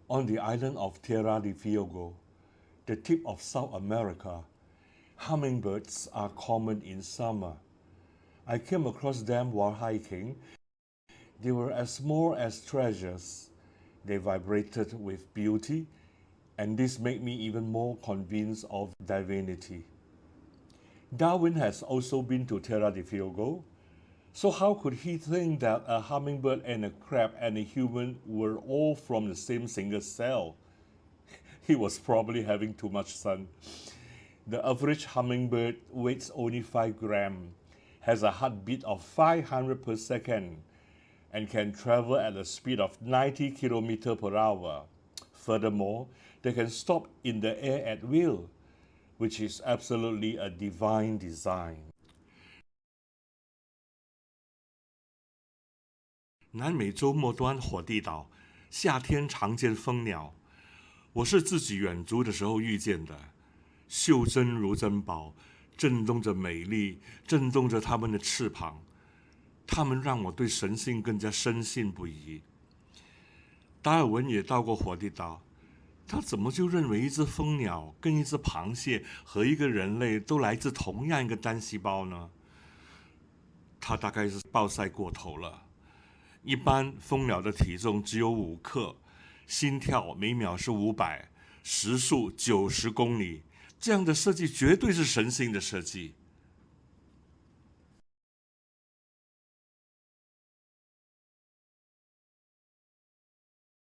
On the island of Tierra del Fuego, the tip of South America, hummingbirds are common in summer. I came across them while hiking. They were as small as treasures. They vibrated with beauty, and this made me even more convinced of divinity. Darwin has also been to Terra del Fuego, so how could he think that a hummingbird and a crab and a human were all from the same single cell? He was probably having too much sun. The average hummingbird weighs only 5 grams, has a heartbeat of 500 per second, and can travel at a speed of 90 km per hour. Furthermore, they can stop in the air at will, which is absolutely a divine design. 南美洲末端火地岛，夏天常见蜂鸟。我是自己远足的时候遇见的，袖珍如珍宝，震动着美丽，震动着它们的翅膀。它们让我对神性更加深信不疑。达尔文也到过火地岛，他怎么就认为一只蜂鸟跟一只螃蟹和一个人类都来自同样一个单细胞呢？他大概是暴晒过头了。一般蜂鸟的体重只有5克，心跳每秒是500，时速90公里，这样的设计绝对是神性的设计。